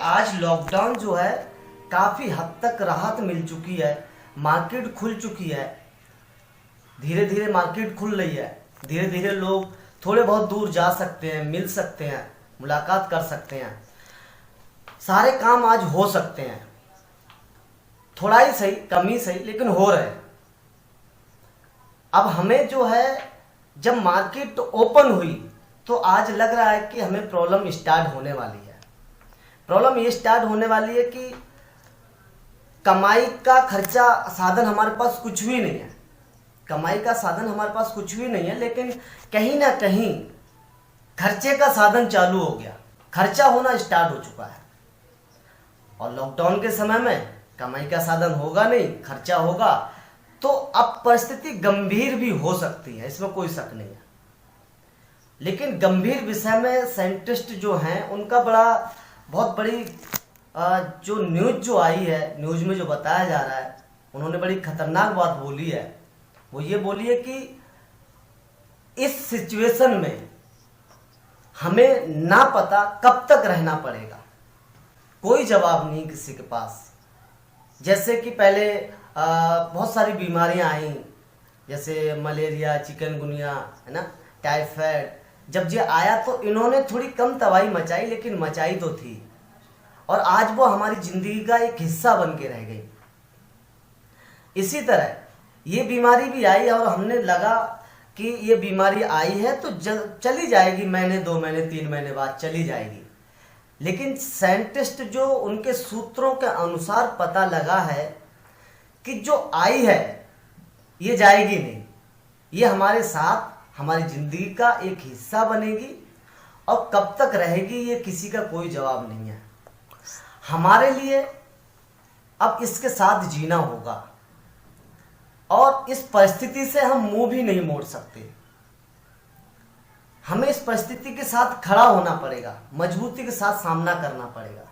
आज लॉकडाउन जो है काफ़ी हद तक राहत मिल चुकी है। मार्केट खुल चुकी है, धीरे धीरे मार्केट खुल रही है। धीरे धीरे लोग थोड़े बहुत दूर जा सकते हैं, मिल सकते हैं, मुलाकात कर सकते हैं, सारे काम आज हो सकते हैं। थोड़ा ही सही, कम ही सही, लेकिन हो रहे हैं। अब हमें जो है, जब मार्केट ओपन हुई तो आज लग रहा है कि हमें प्रॉब्लम स्टार्ट होने वाली है। प्रॉब्लम ये स्टार्ट होने वाली है कि कमाई का खर्चा साधन हमारे पास कुछ भी नहीं है। कमाई का साधन हमारे पास कुछ भी नहीं है, लेकिन कहीं ना कहीं खर्चे का साधन चालू हो गया, खर्चा होना स्टार्ट हो चुका है। और लॉकडाउन के समय में कमाई का साधन होगा नहीं, खर्चा होगा, तो अब परिस्थिति गंभीर भी हो सकती है, इसमें कोई शक नहीं है। लेकिन गंभीर विषय में साइंटिस्ट जो हैं उनका बहुत बड़ी जो न्यूज जो आई है, न्यूज में जो बताया जा रहा है, उन्होंने बड़ी खतरनाक बात बोली है। वो ये बोली है कि इस सिचुएशन में हमें ना पता कब तक रहना पड़ेगा, कोई जवाब नहीं किसी के पास। जैसे कि पहले बहुत सारी बीमारियां आई, जैसे मलेरिया, चिकनगुनिया, है ना, टाइफाइड। जब ये आया तो इन्होंने थोड़ी कम तबाही मचाई, लेकिन मचाई तो थी, और आज वो हमारी जिंदगी का एक हिस्सा बन के रह गई। इसी तरह ये बीमारी भी आई और हमने लगा कि ये बीमारी आई है तो चली जाएगी, महीने, 2 महीने, 3 महीने बाद चली जाएगी। लेकिन साइंटिस्ट जो उनके सूत्रों के अनुसार पता लगा है कि जो आई है ये जाएगी नहीं, ये हमारे साथ हमारी जिंदगी का एक हिस्सा बनेगी, और कब तक रहेगी ये किसी का कोई जवाब नहीं है। हमारे लिए अब इसके साथ जीना होगा, और इस परिस्थिति से हम मुंह भी नहीं मोड़ सकते। हमें इस परिस्थिति के साथ खड़ा होना पड़ेगा, मजबूती के साथ सामना करना पड़ेगा।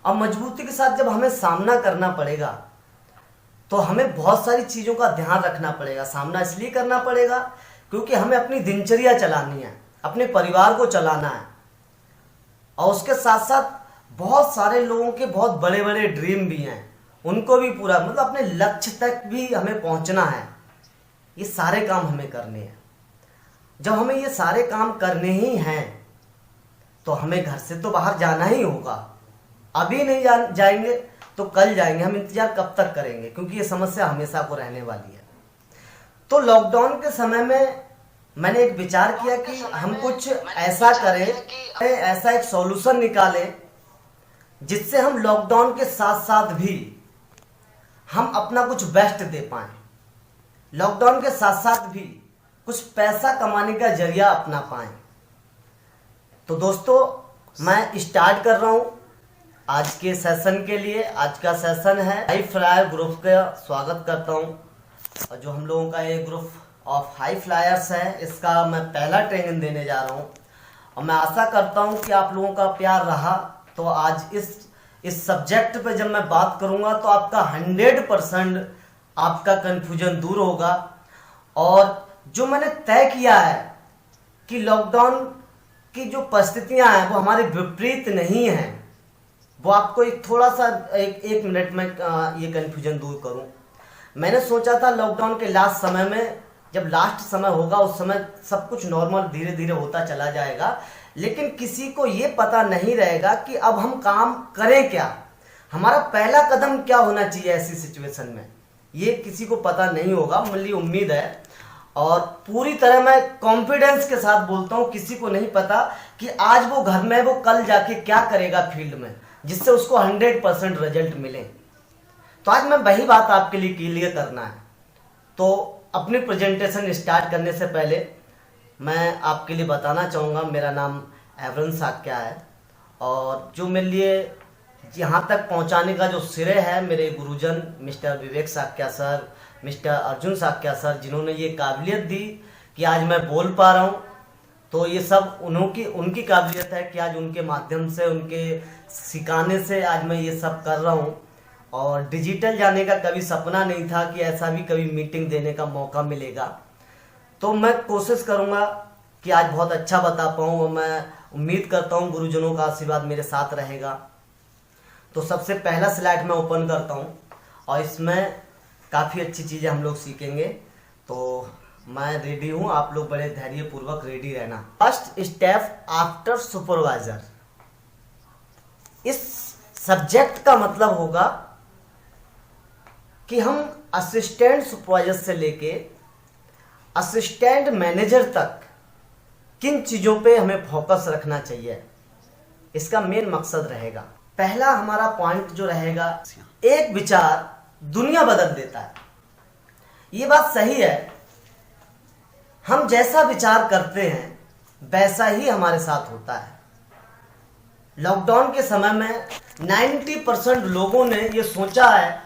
और मजबूती के साथ जब हमें सामना करना पड़ेगा तो हमें बहुत सारी चीजों का ध्यान रखना पड़ेगा। सामना इसलिए करना पड़ेगा क्योंकि हमें अपनी दिनचर्या चलानी है, अपने परिवार को चलाना है, और उसके साथ साथ बहुत सारे लोगों के बहुत बड़े बड़े ड्रीम भी हैं, उनको भी पूरा, मतलब अपने लक्ष्य तक भी हमें पहुंचना है। ये सारे काम हमें करने हैं। जब हमें ये सारे काम करने ही हैं तो हमें घर से तो बाहर जाना ही होगा। अभी नहीं जाएंगे तो कल जाएंगे। हम इंतजार कब तक करेंगे, क्योंकि ये समस्या हमेशा को रहने वाली है। तो लॉकडाउन के समय में मैंने एक विचार किया कि हम कुछ ऐसा करें, ऐसा एक सॉल्यूशन निकालें जिससे हम लॉकडाउन के साथ साथ भी हम अपना कुछ बेस्ट दे पाएं, लॉकडाउन के साथ साथ भी कुछ पैसा कमाने का जरिया अपना पाएं। तो दोस्तों, मैं स्टार्ट कर रहा हूं आज के सेशन के लिए। आज का सेशन है हाई फ्लायर ग्रुप का स्वागत करता हूं, और जो हम लोगों का ये ग्रुप ऑफ हाई फ्लायर्स है, इसका मैं पहला ट्रेनिंग देने जा रहा हूं। और मैं आशा करता हूं कि आप लोगों का प्यार रहा तो आज इस सब्जेक्ट पे जब मैं बात करूंगा तो आपका 100% आपका कंफ्यूजन दूर होगा। और जो मैंने तय किया है कि लॉकडाउन की जो परिस्थितियां हैं वो हमारे विपरीत नहीं हैं, वो आपको एक थोड़ा सा एक मिनट में ये कंफ्यूजन दूर करूं। मैंने सोचा था लॉकडाउन के लास्ट समय में, जब लास्ट समय होगा उस समय सब कुछ नॉर्मल धीरे धीरे होता चला जाएगा, लेकिन किसी को ये पता नहीं रहेगा कि अब हम काम करें क्या, हमारा पहला कदम क्या होना चाहिए ऐसी सिचुएशन में, ये किसी को पता नहीं होगा। मेरी उम्मीद है, और पूरी तरह मैं कॉन्फिडेंस के साथ बोलता हूँ, किसी को नहीं पता कि आज वो घर में, वो कल जाके क्या करेगा फील्ड में, जिससे उसको 100% रिजल्ट मिले। तो आज मैं वही बात आपके लिए क्लियर करना है। तो अपनी प्रेजेंटेशन स्टार्ट करने से पहले मैं आपके लिए बताना चाहूँगा, मेरा नाम एवरन साक्या है, और जो मेरे लिए यहाँ तक पहुँचाने का जो श्रेय है, मेरे गुरुजन मिस्टर विवेक Sakya sir, mister Arjun Sakya sir, जिन्होंने ये काबिलियत दी कि आज मैं बोल पा रहा हूँ। तो ये सब उनकी काबिलियत है कि आज उनके माध्यम से, उनके सिखाने से आज मैं ये सब कर रहा हूँ। और डिजिटल जाने का कभी सपना नहीं था कि ऐसा भी कभी मीटिंग देने का मौका मिलेगा। तो मैं कोशिश करूँगा कि आज बहुत अच्छा बता पाऊँ, और मैं उम्मीद करता हूँ गुरुजनों का आशीर्वाद मेरे साथ रहेगा। तो सबसे पहला स्लाइड मैं ओपन करता हूँ और इसमें काफ़ी अच्छी चीज़ें हम लोग सीखेंगे। तो मैं रेडी हूँ, आप लोग बड़े धैर्यपूर्वक रेडी रहना। फर्स्ट स्टेप आफ्टर सुपरवाइजर, इस सब्जेक्ट का मतलब होगा कि हम असिस्टेंट सुपरवाइजर से लेके असिस्टेंट मैनेजर तक किन चीज़ों पे हमें फोकस रखना चाहिए, इसका मेन मकसद रहेगा। पहला हमारा पॉइंट जो रहेगा, एक विचार दुनिया बदल देता है। ये बात सही है, हम जैसा विचार करते हैं वैसा ही हमारे साथ होता है। लॉकडाउन के समय में 90% लोगों ने ये सोचा है,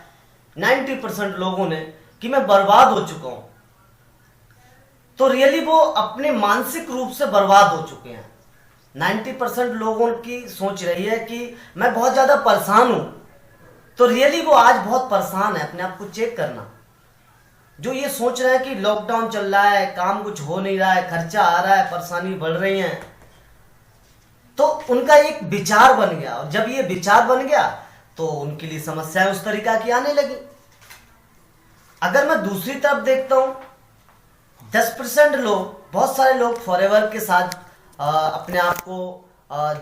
90% लोगों ने, कि मैं बर्बाद हो चुका हूं। तो रियली वो अपने मानसिक रूप से बर्बाद हो चुके हैं। 90% लोगों की सोच रही है कि मैं बहुत ज्यादा परेशान हूं। तो रियली वो आज बहुत परेशान है। अपने आप को चेक करना। जो ये सोच रहे हैं कि लॉकडाउन चल रहा है, काम कुछ हो नहीं रहा है, खर्चा आ रहा है, परेशानी बढ़ रही है, तो उनका एक विचार बन गया। और जब ये विचार बन गया तो उनके लिए समस्याएं उस तरीका की आने लगी। अगर मैं दूसरी तरफ देखता हूं, 10% लोग, बहुत सारे लोग फॉरएवर के साथ अपने आप को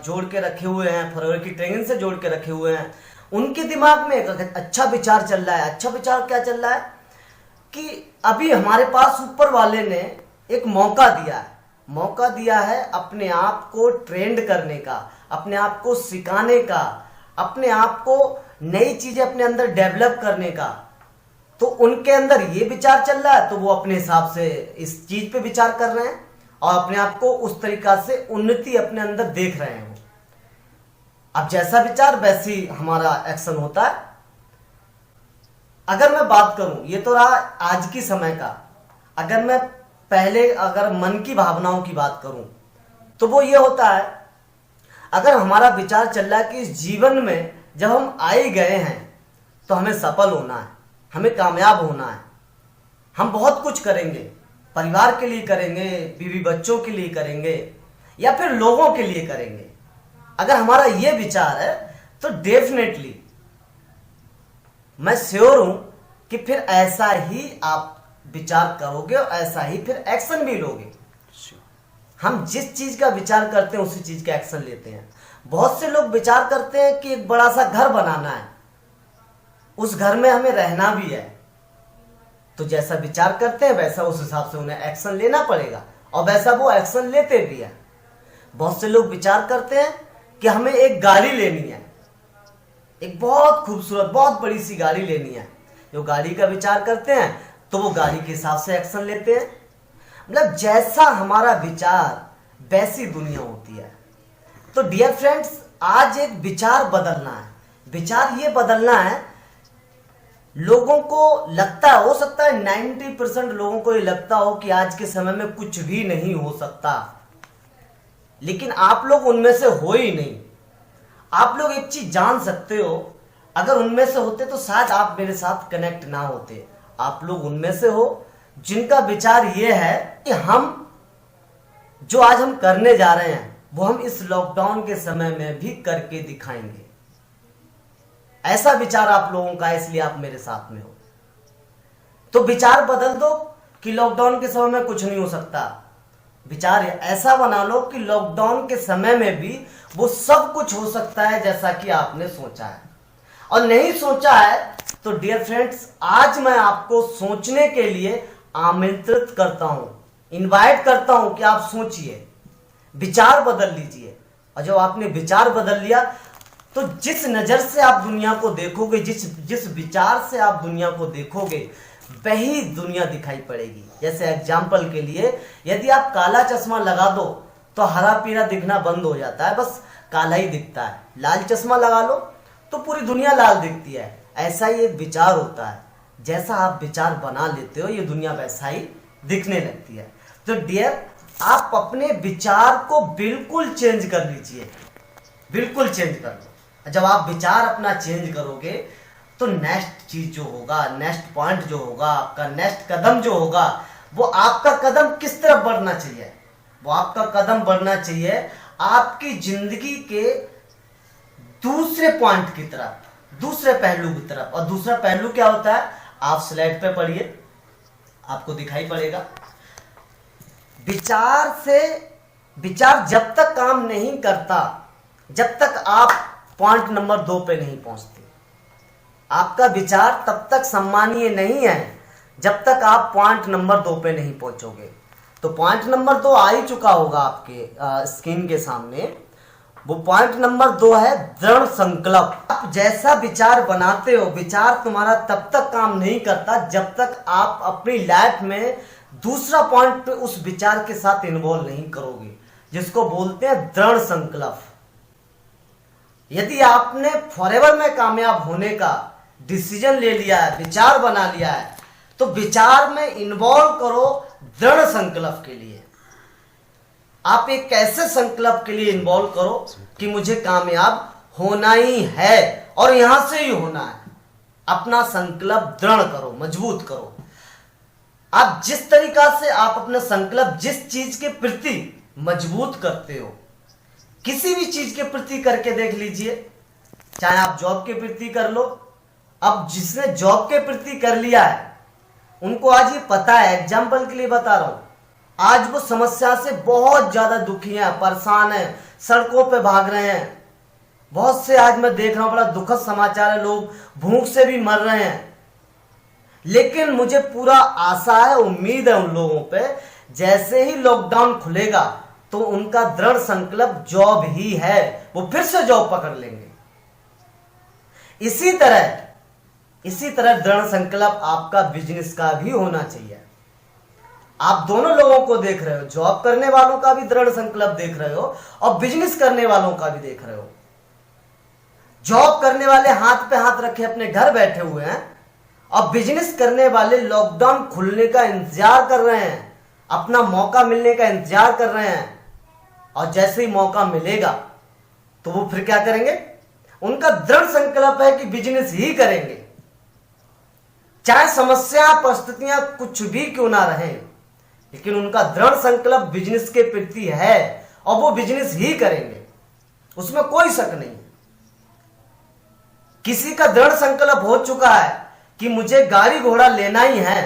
जोड़ के रखे हुए हैं, फॉरएवर की ट्रेनिंग से जोड़ के रखे हुए हैं। उनके दिमाग में एक अच्छा विचार चल रहा है। अच्छा विचार क्या चल रहा है कि अभी हमारे पास ऊपर वाले ने एक मौका दिया है, मौका दिया है अपने आप को ट्रेंड करने का, अपने आप को सिखाने का, अपने आप को नई चीजें अपने अंदर डेवलप करने का। तो उनके अंदर ये विचार चल रहा है, तो वो अपने हिसाब से इस चीज पे विचार कर रहे हैं और अपने आप को उस तरीका से उन्नति अपने अंदर देख रहे हैं। अब जैसा विचार वैसी हमारा एक्शन होता है। अगर मैं बात करूं, ये तो रहा आज की समय का। अगर मैं पहले अगर मन की भावनाओं की बात करूं, तो वो ये होता है, अगर हमारा विचार चल रहा है कि इस जीवन में जब हम आए गए हैं तो हमें सफल होना है, हमें कामयाब होना है, हम बहुत कुछ करेंगे, परिवार के लिए करेंगे, बीवी बच्चों के लिए करेंगे, या फिर लोगों के लिए करेंगे। अगर हमारा ये विचार है तो डेफिनेटली मैं श्योर हूं कि फिर ऐसा ही आप विचार करोगे और ऐसा ही फिर एक्शन भी लोगे। हम जिस चीज का विचार करते हैं उसी चीज का एक्शन लेते हैं। बहुत से लोग विचार करते हैं कि एक बड़ा सा घर बनाना है, उस घर में हमें रहना भी है, तो जैसा विचार करते हैं वैसा उस हिसाब से उन्हें एक्शन लेना पड़ेगा और वैसा वो एक्शन लेते भी है। बहुत से लोग विचार करते हैं कि हमें एक गाड़ी लेनी है, एक बहुत खूबसूरत बहुत बड़ी सी गाड़ी लेनी है। जो गाड़ी का विचार करते हैं तो वो गाड़ी के हिसाब से एक्शन लेते हैं। मतलब जैसा हमारा विचार वैसी दुनिया होती है। तो डियर फ्रेंड्स, आज एक विचार बदलना है। विचार ये बदलना है, लोगों को लगता है, हो सकता है 90% लोगों को ये लगता हो कि आज के समय में कुछ भी नहीं हो सकता, लेकिन आप लोग उनमें से हो ही नहीं। आप लोग एक चीज जान सकते हो, अगर उनमें से होते तो शायद आप मेरे साथ कनेक्ट ना होते। आप लोग उनमें से हो जिनका विचार ये है कि हम जो आज हम करने जा रहे हैं वो हम इस लॉकडाउन के समय में भी करके दिखाएंगे। ऐसा विचार आप लोगों का है, इसलिए आप मेरे साथ में हो। तो विचार बदल दो कि लॉकडाउन के समय में कुछ नहीं हो सकता। विचार ऐसा बना लो कि लॉकडाउन के समय में भी वो सब कुछ हो सकता है जैसा कि आपने सोचा है। और नहीं सोचा है तो डियर फ्रेंड्स, आज मैं आपको सोचने के लिए आमंत्रित करता हूं, इनवाइट करता हूं कि आप सोचिए, विचार बदल लीजिए। और जब आपने विचार बदल लिया तो जिस नजर से आप दुनिया को देखोगे, जिस विचार से आप दुनिया को देखोगे, वही दुनिया दिखाई पड़ेगी। जैसे एग्जाम्पल के लिए, यदि आप काला चश्मा लगा दो तो हरा पीला दिखना बंद हो जाता है, बस काला ही दिखता है। लाल चश्मा लगा लो तो पूरी दुनिया लाल दिखती है। ऐसा ही एक विचार होता है, जैसा आप विचार बना लेते हो ये दुनिया वैसा ही दिखने लगती है। तो डियर, आप अपने विचार को बिल्कुल चेंज कर लीजिए, बिल्कुल चेंज कर लो। जब आप विचार अपना चेंज करोगे तो नेक्स्ट चीज जो होगा, नेक्स्ट पॉइंट जो होगा, आपका नेक्स्ट कदम जो होगा, वो आपका कदम किस तरफ बढ़ना चाहिए? वो आपका कदम बढ़ना चाहिए आपकी जिंदगी के दूसरे पॉइंट की तरफ, दूसरे पहलू की तरफ। और दूसरा पहलू क्या होता है, आप स्लाइड पे पढ़िए, आपको दिखाई पड़ेगा। विचार जब तक काम नहीं करता, जब तक आप पॉइंट नंबर 2 पे नहीं पहुंचते, आपका विचार तब तक सम्मानीय नहीं है जब तक आप पॉइंट नंबर 2 पे नहीं पहुंचोगे। तो पॉइंट नंबर 2 आ ही चुका होगा आपके स्क्रीन के सामने। वो पॉइंट नंबर 2 है दृढ़ संकल्प। आप जैसा विचार बनाते हो, विचार तुम्हारा तब तक काम नहीं करता जब तक आप अपनी लाइफ में दूसरा पॉइंट पे उस विचार के साथ इन्वॉल्व नहीं करोगे, जिसको बोलते हैं दृढ़ संकल्प। यदि आपने फॉरएवर में कामयाब होने का डिसीजन ले लिया है, विचार बना लिया है, तो विचार में इन्वॉल्व करो दृढ़ संकल्प के लिए। आप एक ऐसे संकल्प के लिए इन्वॉल्व करो कि मुझे कामयाब होना ही है और यहां से ही होना है। अपना संकल्प दृढ़ करो, मजबूत करो। आप जिस तरीका से आप अपना संकल्प जिस चीज के प्रति मजबूत करते हो, किसी भी चीज के प्रति करके देख लीजिए, चाहे आप जॉब के प्रति कर लो। अब जिसने जॉब के प्रति कर लिया है उनको आज ये पता है, एग्जाम्पल के लिए बता रहा हूं, आज वो समस्या से बहुत ज्यादा दुखी हैं, परेशान हैं, सड़कों पे भाग रहे हैं। बहुत से आज मैं देख रहा हूं, बड़ा दुखद समाचार है, लोग भूख से भी मर रहे हैं। लेकिन मुझे पूरा आशा है, उम्मीद है उन लोगों पे, जैसे ही लॉकडाउन खुलेगा तो उनका दृढ़ संकल्प जॉब ही है, वो फिर से जॉब पकड़ लेंगे। इसी तरह दृढ़ संकल्प आपका बिजनेस का भी होना चाहिए। आप दोनों लोगों को देख रहे हो, जॉब करने वालों का भी दृढ़ संकल्प देख रहे हो और बिजनेस करने वालों का भी देख रहे हो। जॉब करने वाले हाथ पे हाथ रखे अपने घर बैठे हुए हैं और बिजनेस करने वाले लॉकडाउन खुलने का इंतजार कर रहे हैं, अपना मौका मिलने का इंतजार कर रहे हैं। और जैसे ही मौका मिलेगा तो वो फिर क्या करेंगे, उनका दृढ़ संकल्प है कि बिजनेस ही करेंगे, चाहे समस्या परिस्थितियां कुछ भी क्यों ना रहे, लेकिन उनका दृढ़ संकल्प बिजनेस के प्रति है और वो बिजनेस ही करेंगे, उसमें कोई शक नहीं। किसी का दृढ़ संकल्प हो चुका है कि मुझे गाड़ी घोड़ा लेना ही है,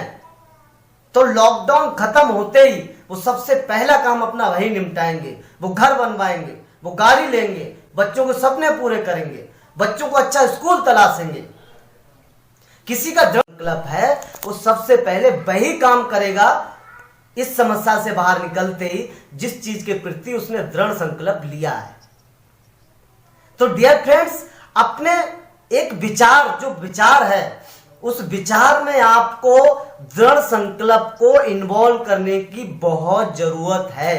तो लॉकडाउन खत्म होते ही वो सबसे पहला काम अपना वही निपटाएंगे, वो घर बनवाएंगे, वो गाड़ी लेंगे, बच्चों के सपने पूरे करेंगे, बच्चों को अच्छा स्कूल तलाशेंगे। किसी का दृढ़ संकल्प है, वो सबसे पहले वही काम करेगा इस समस्या से बाहर निकलते ही जिस चीज के प्रति उसने दृढ़ संकल्प लिया है। तो डियर फ्रेंड्स, अपने एक विचार, जो विचार है, उस विचार में आपको दृढ़ संकल्प को इन्वॉल्व करने की बहुत जरूरत है।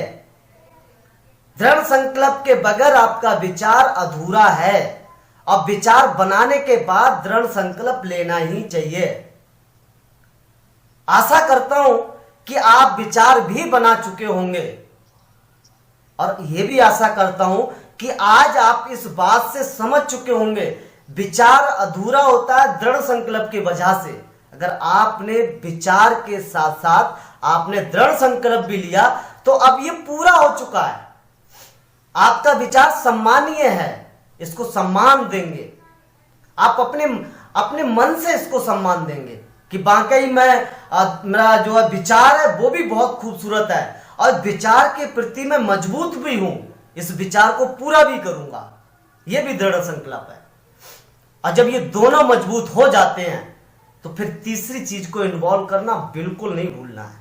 दृढ़ संकल्प के बगैर आपका विचार अधूरा है और विचार बनाने के बाद दृढ़ संकल्प लेना ही चाहिए। आशा करता हूं कि आप विचार भी बना चुके होंगे और यह भी आशा करता हूं कि आज आप इस बात से समझ चुके होंगे, विचार अधूरा होता है दृढ़ संकल्प की वजह से। अगर आपने विचार के साथ साथ आपने दृढ़ संकल्प भी लिया तो अब ये पूरा हो चुका है। आपका विचार सम्मानीय है, इसको सम्मान देंगे। आप अपने मन से इसको सम्मान देंगे कि वाकई मेरा जो है विचार है वो भी बहुत खूबसूरत है और विचार के प्रति मैं मजबूत भी हूं, इस विचार को पूरा भी करूंगा। यह भी दृढ़ संकल्प है। और जब ये दोनों मजबूत हो जाते हैं तो फिर तीसरी चीज को इन्वॉल्व करना बिल्कुल नहीं भूलना है।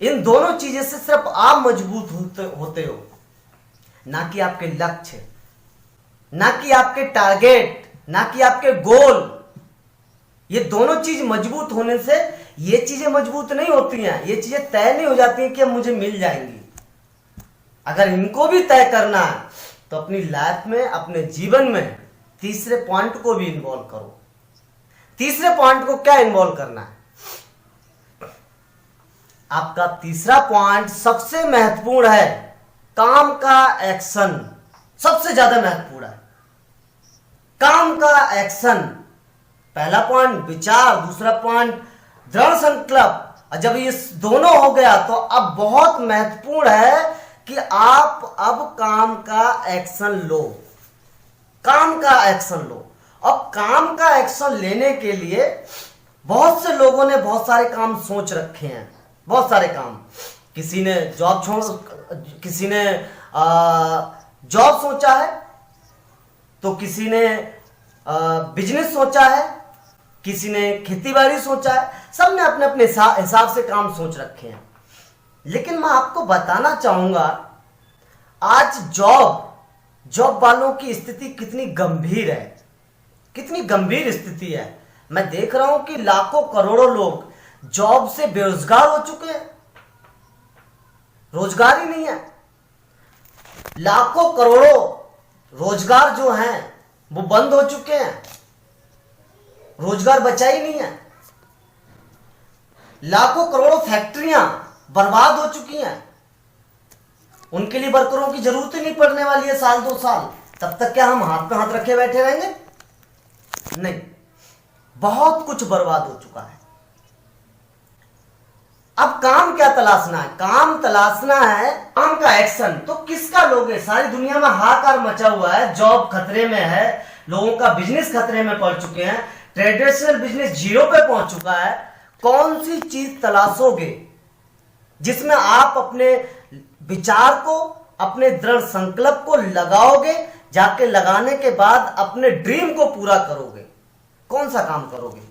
इन दोनों चीजें से सिर्फ आप मजबूत होते हो, ना कि आपके लक्ष्य, ना कि आपके टारगेट, ना कि आपके गोल। ये दोनों चीज मजबूत होने से ये चीजें मजबूत नहीं होती हैं, ये चीजें तय नहीं हो जाती हैं कि अब मुझे मिल जाएंगी। अगर इनको भी तय करना है तो अपनी लाइफ में, अपने जीवन में तीसरे पॉइंट को भी इन्वॉल्व करो। तीसरे पॉइंट को क्या इन्वॉल्व करना है? आपका तीसरा पॉइंट सबसे महत्वपूर्ण है, काम का एक्शन सबसे ज्यादा महत्वपूर्ण है। काम का एक्शन, पहला पॉइंट विचार, दूसरा पॉइंट दृढ़ संकल्प। और जब ये दोनों हो गया तो अब बहुत महत्वपूर्ण है कि आप अब काम का एक्शन लो। काम का एक्शन लो। अब काम का एक्शन लेने के लिए बहुत से लोगों ने बहुत सारे काम सोच रखे हैं, बहुत सारे काम। किसी ने जॉब किसी ने जॉब सोचा है, तो किसी ने बिजनेस सोचा है, किसी ने खेती बाड़ी सोचा है। सब ने अपने अपने हिसाब से काम सोच रखे हैं। लेकिन मैं आपको बताना चाहूंगा आज जॉब वालों की स्थिति कितनी गंभीर है, कितनी गंभीर स्थिति है। मैं देख रहा हूं कि लाखों करोड़ों लोग जॉब से बेरोजगार हो चुके हैं, रोजगार ही नहीं है। लाखों करोड़ों रोजगार जो हैं वो बंद हो चुके हैं, रोजगार बचा ही नहीं है। लाखों करोड़ों फैक्ट्रियां बर्बाद हो चुकी हैं, उनके लिए वर्करों की जरूरत ही नहीं पड़ने वाली है साल 2 साल। तब तक क्या हम हाथ पे हाथ रखे बैठे रहेंगे? नहीं, बहुत कुछ बर्बाद हो चुका है। अब काम क्या तलाशना है? काम तलाशना है काम का एक्शन। तो किसका लोगे? सारी दुनिया में हाहाकार मचा हुआ है, जॉब खतरे में है, लोगों का बिजनेस खतरे में पड़ चुके हैं, ट्रेडिशनल बिजनेस जीरो पे पहुंच चुका है। कौन सी चीज तलाशोगे जिसमें आप अपने विचार को, अपने दृढ़ संकल्प को लगाओगे, जाके लगाने के बाद अपने ड्रीम को पूरा करोगे? कौन सा काम करोगे?